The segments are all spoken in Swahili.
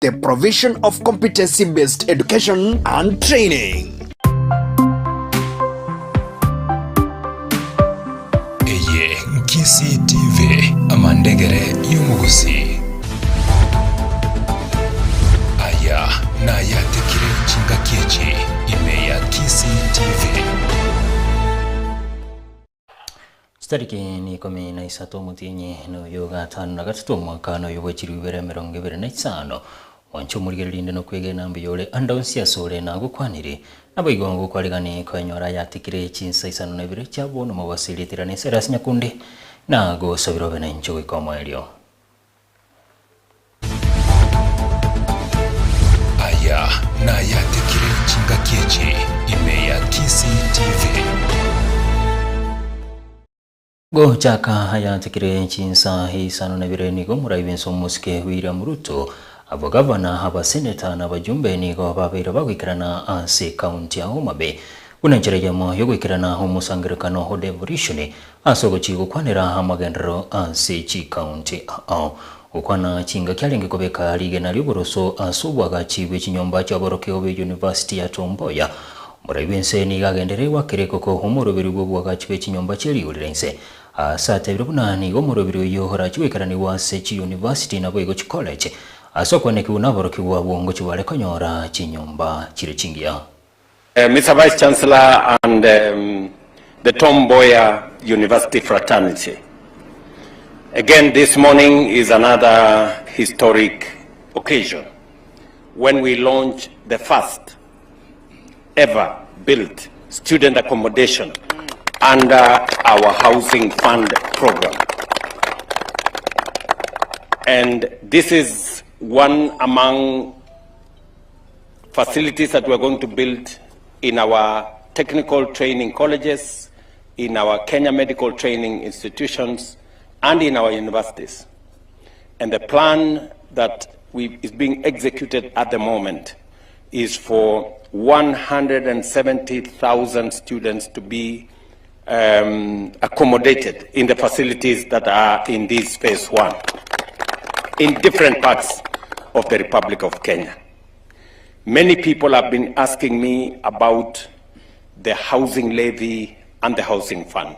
the provision of competency-based education and training. Eye Nkisi TV amandegere y'umuguzi. Aya na yatekire nshinga kiechi ime ya Nkisi TV. Stariki ni kumi na isato mutinyi no yoga tanu na gatatu mwaka no yobechiri Ibere 2025 wancho murigerinde no kwege nambi yole andonsi asore na gukwanire naboigongo kwaligani kwanyora yatikire Chinsa Isano na Ibere cyabo no mabasilitirane serasi nyakundi na go sabirobe na ncho ikomo elio. Aya na yatikire nshinga kiechi ime ya Nkisi TV. Go chaka haya tikire Chinsa Isano na Ibere nigo muraibenso muske William Ruto abo gavana haba senator na bajumbe nigo babira bagwikirana ase county ya Homa Bay unanjerejemo yo gwikirana umusangirikano ho devolution asogo chigo kwanira hamagendero ase chi county ukwana chinga kyalenge kobeka lige na liboroso asubwaga chiwe chinyomba cha Borokeo University ya Tomboya muraibense ni gagenderewa kireko ko humurubiri bwo bwaga chiwe chinyomba cheli ulirense sate birubunani go murubiri yo hora chiwekarani wa Sechi University na Bwego College asokwa ne kuna Borokeo bwongo chiwale konyora chinyomba chire chingia. Mr. Vice Chancellor and the Tomboya University fraternity. Again, this morning is another historic occasion when we launch the first ever built student accommodation under our housing fund program. And this is one among facilities that we're going to build in our technical training colleges, in our Kenya medical training institutions, and in our universities. And the plan that is being executed at the moment is for 170,000 students to be accommodated in the facilities that are in this phase one in different parts of the Republic of Kenya. Many people have been asking me about the housing levy and the housing fund.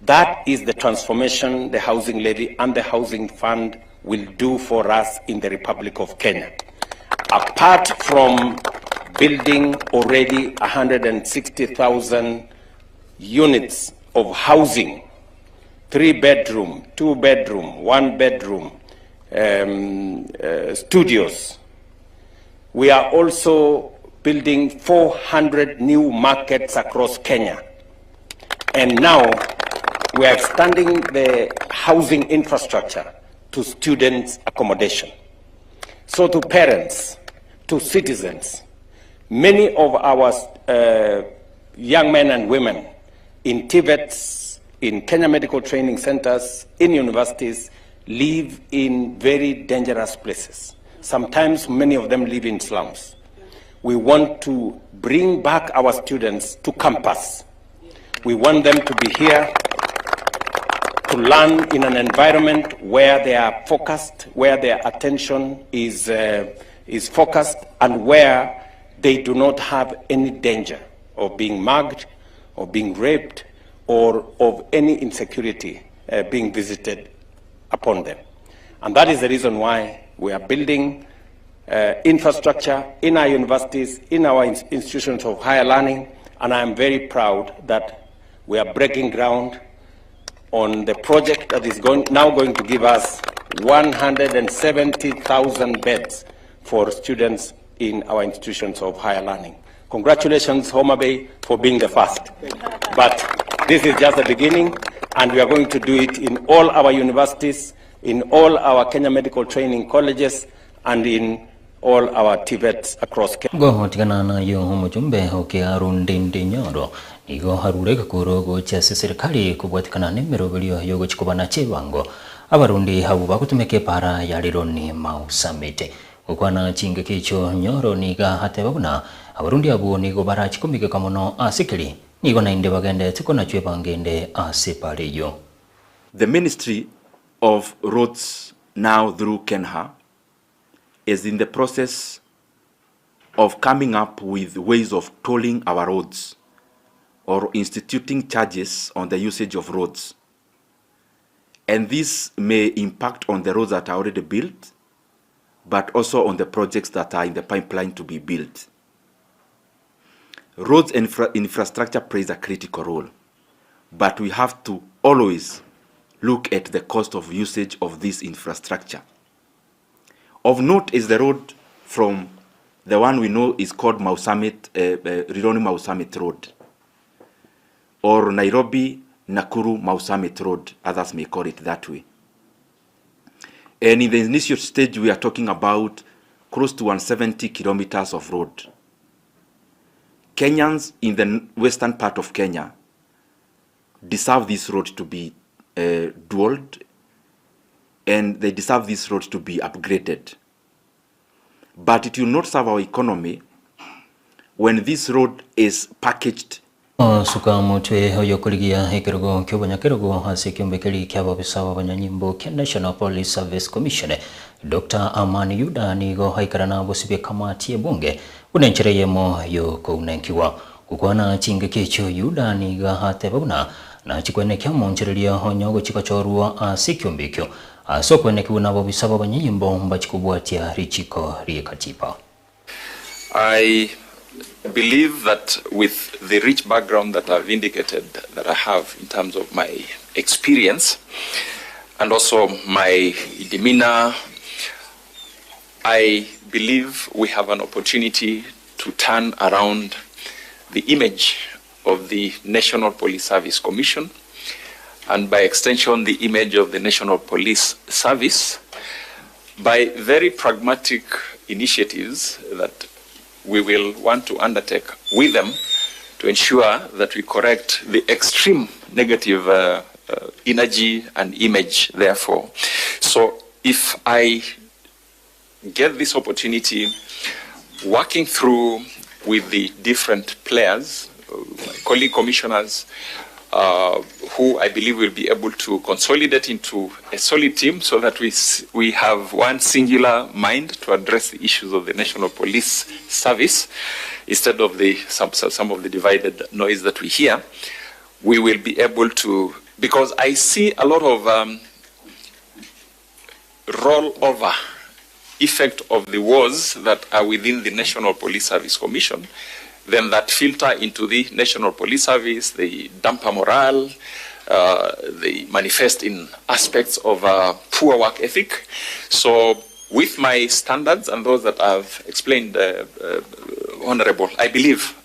That is the transformation the housing levy and the housing fund will do for us in the Republic of Kenya. Apart from building already 160,000 units of housing, 3-bedroom, 2-bedroom, 1-bedroom, studios, we are also building 400 new markets across Kenya. And now we are expanding the housing infrastructure to students' accommodation. So to parents, to citizens, many of our young men and women in TVETs, in Kenya medical training centers, in universities, live in very dangerous places. Sometimes many of them live in slums. We want to bring back our students to campus. We want them to be here to learn in an environment where they are focused, where their attention is focused, and where they do not have any danger of being mugged, or being raped, or of any insecurity being visited upon them. And that is the reason why we are building infrastructure in our universities, in our institutions of higher learning, and I am very proud that we are breaking ground on the project that is now going to give us 170,000 beds for students in our institutions of higher learning. Congratulations, Homa Bay, for being the first. But this is just the beginning, and we are going to do it in all our universities, in all our Kenya medical training colleges, and in all our TVETs across Kenya. Go tigana na yo mujumbe hoke arundinde nyoro nigo harure kuro go cha serikali kubwatikana nemero bilio yogo chikobana chebango abarundi habu bakutumeke para yalironi mau summit ukwana chinge kicho nyoro niga hate babuna abarundi abo nigo barachikomike kamono asikili nigo nainde bagende tikona chwe bangende asepaleyo. The Ministry of Roads now through Kenha is in the process of coming up with ways of tolling our roads or instituting charges on the usage of roads. And this may impact on the roads that are already built, but also on the projects that are in the pipeline to be built. Roads infrastructure plays a critical role, but we have to always look at the cost of usage of this infrastructure. Of note is the road from the one we know is called Rironi Mau Summit Road, or Nairobi Nakuru Mau Summit Road, others may call it that way. And in the initial stage, we are talking about close to 170 kilometers of road. Kenyans in the western part of Kenya deserve this road to be dualed, and they deserve this road to be upgraded. But it will not serve our economy when this road is packaged. Suka mutwe hoyo kuligia hekerogo kyobonyakerogo hasi kyombekeli kyabo bisawa banyanyimbo kya National Police Service Commission Dr. Amani Yuda nigo haikarana bosibe kamati ya bunge unenchereyemo yo kounenkiwa kukwana chinge kecho Yuda niga hatebona na chikwene kya moncherelia honyogo chikachorua asikyombekyo asokwene kiuna bo bisaba banyanyimbo mbachikubwatia richiko riekatipa. I believe that with the rich background that I've indicated that I have in terms of my experience and also my demeanor, I believe we have an opportunity to turn around the image of the National Police Service Commission and by extension the image of the National Police Service by very pragmatic initiatives that we will want to undertake with them to ensure that we correct the extreme negative energy and image therefore. So if I get this opportunity working through with the different players, my colleague commissioners, who I believe will be able to consolidate into a solid team so that we have one singular mind to address the issues of the National Police Service instead of some of the divided noise that we hear. We will be able to, because I see a lot of rollover effect of the wars that are within the National Police Service Commission, then that filter into the National Police Service, they damper morale, they manifest in aspects of poor work ethic. So with my standards and those that I've explained, Honorable, I believe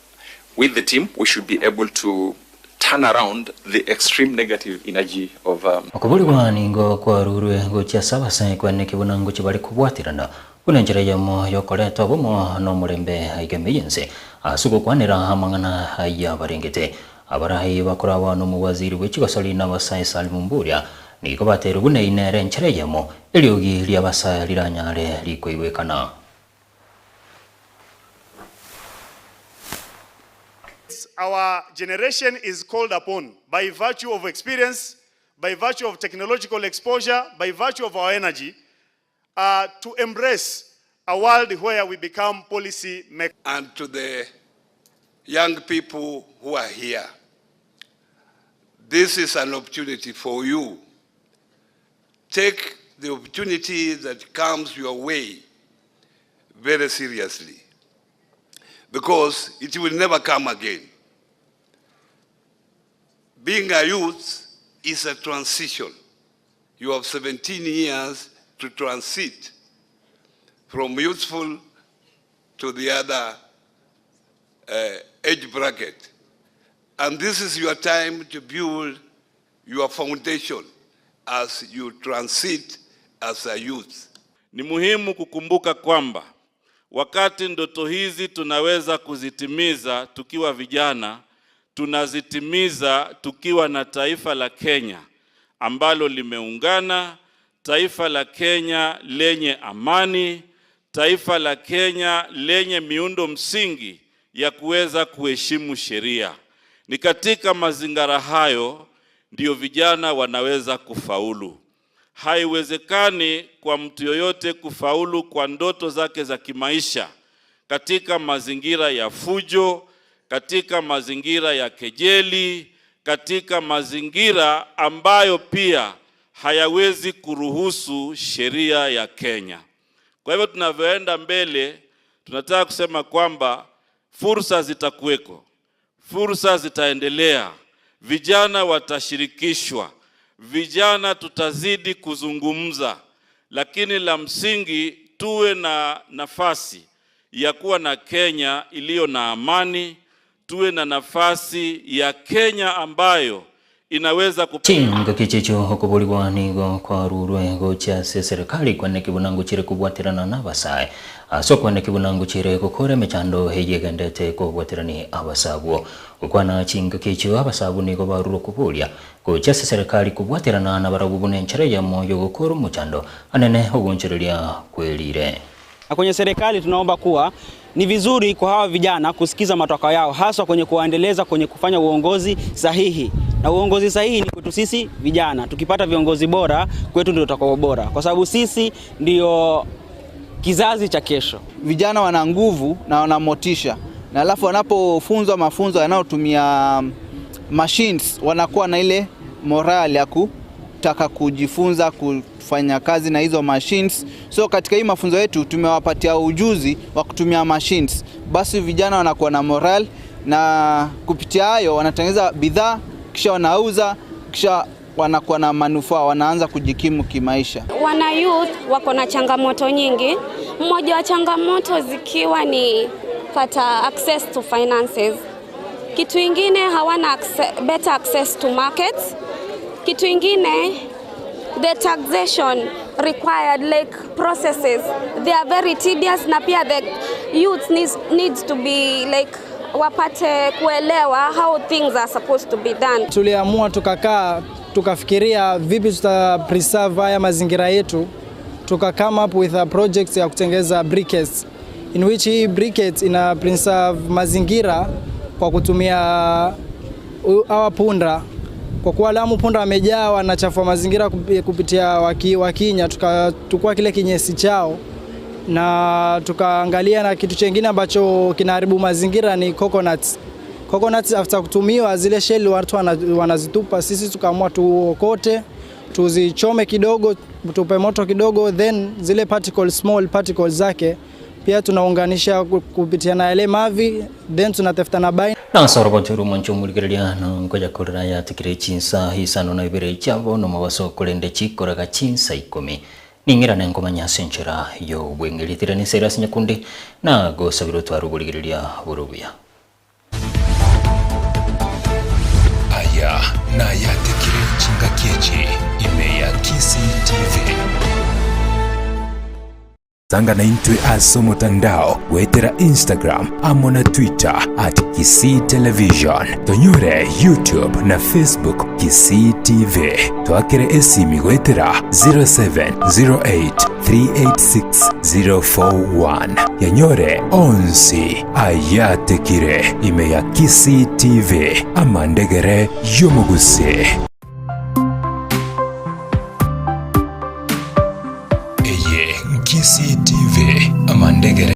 with the team we should be able to turn around the extreme negative energy of Okubuliwa ningo kwa rurwe gocha sabasa kwene kibona ngochi bali kubwatirana kunenjere yamo yokoleto bomo no mulembe aigemeyense asuko kwanira hamangana haya barengete abarahi bakora no muwaziri w'ikigosoli n'abasai Salimumburia niko batera bune inere nchere yamo eliogi lyabasa liranyare likweywekana. Our generation is called upon by virtue of experience, by virtue of technological exposure, by virtue of our energy, to embrace a world where we become policy makers. And to the young people who are here, this is an opportunity for you. Take the opportunity that comes your way very seriously, because it will never come again. Being a youth is a transition. You have 17 years to transit from youthful to the other age bracket. And this is your time to build your foundation as you transit as a youth. Ni muhimu kukumbuka kwamba wakati ndoto hizi tunaweza kuzitimiza tukiwa vijana, tunazitimiza tukiwa na taifa la Kenya ambalo limeungana, taifa la Kenya lenye amani, taifa la Kenya lenye miundo msingi ya kuweza kuheshimu sheria. Ni katika mazingara hayo ndio vijana wanaweza kufaulu. Haiwezekani kwa mtu yoyote kufaulu kwa ndoto zake za kimaisha katika mazingira ya fujo, katika mazingira ya kejeli, katika mazingira ambayo pia hayawezi kuruhusu sheria ya Kenya. Kwa hivyo tunavyoenda mbele, tunataka kusema kwamba fursa zitakuweko, fursa zitaendelea, vijana watashirikishwa, vijana tutazidi kuzungumza, lakini la msingi tuwe na nafasi ya kuwa na Kenya iliyo na amani, tuwe na nafasi ya Kenya ambayo inaweza chinga kichecho okubuligwa nigo kwa rurwengo cha serikali kwane kibunangu chire kubwatirana n'abasaye aso kwane kibunangu chire gukora mechando heyegendete kubwatirani abasabwo ukwana chinga kicho abasabu nigo baruro kubulia ko cha serikali kubwatirana n'abarabubune nchere ya moyo gukora muchando anene oguncherelia kwelire. Kwenye serikali tunaomba kuwa ni vizuri kwa hawa vijana kusikiza matakwa yao, hasa kwenye kuendeleza kwenye kufanya uongozi sahihi. Na uongozi sahihi ni kwetu sisi vijana. Tukipata viongozi bora, kwetu ndio tutakuwa bora, kwa sababu sisi ndio kizazi cha kesho. Vijana wana nguvu na wana motisha, na alafu wanapofunzwa mafunzo yanayotumia machines, wanakuwa na ile morale ya kutaka kujifunza kufanya kazi na hizo machines. So katika hii mafunzo yetu tumewapatia ujuzi wa kutumia machines. Basi vijana wanakuwa na morale, na kupitia hayo wanatengeneza bidhaa, kisha wanauza, kisha wanakuwa na manufaa, wanaanza kujikimu kimaisha. Wana youth wako na changamoto nyingi. Mmoja wa changamoto zikiwa ni pata access to finances. Kitu ingine hawana better access to markets. Kitu ingine, the taxation required like processes, they are very tedious, na pia the youth needs to be like wapate kuelewa how things are supposed to be done. Tuliamua tukakaa tukafikiria vipi tuta preserve haya mazingira yetu, tuka come up with a project ya kutengeza briquettes, in which hii briquettes ina preserve mazingira kwa kutumia hawa punda. Kwa kuwa Lamu punda wamejaa, wanachafua mazingira kupitia wakinya, tukua kile kinyesi chao, na tukaangalia na kitu chengine ambacho kinaharibu mazingira ni coconuts. Coconuts after kutumiwa zile shell watu wanazitupa, sisi tukaamua tuokote, tuzichome kidogo, tupe moto kidogo, then zile particles, small particles zake pia tunaunganisha kupitia na ile mavi, then tunatafuta na bain na soroboturu manchumuligeria na ngoja korera ya tikire Chinsa Isano na Ibere chavo no mawaso kolende chikoraga Chinsa 10 ningira na ngomanya senchera yo bwengelitirani ni sera sinyakundi na go sabiro twarubuligeria burubuya aya na ya tikire chinga kiechi imeya Kisi TV Sanga na intwe aso mutandao wetera Instagram amona Twitter @Kisi Television, tonyore YouTube na Facebook Kisi TV, twakere esimi wetera 0708386041 yanyore onsi ayatekire imeya Kisi TV amandegere yomuguse.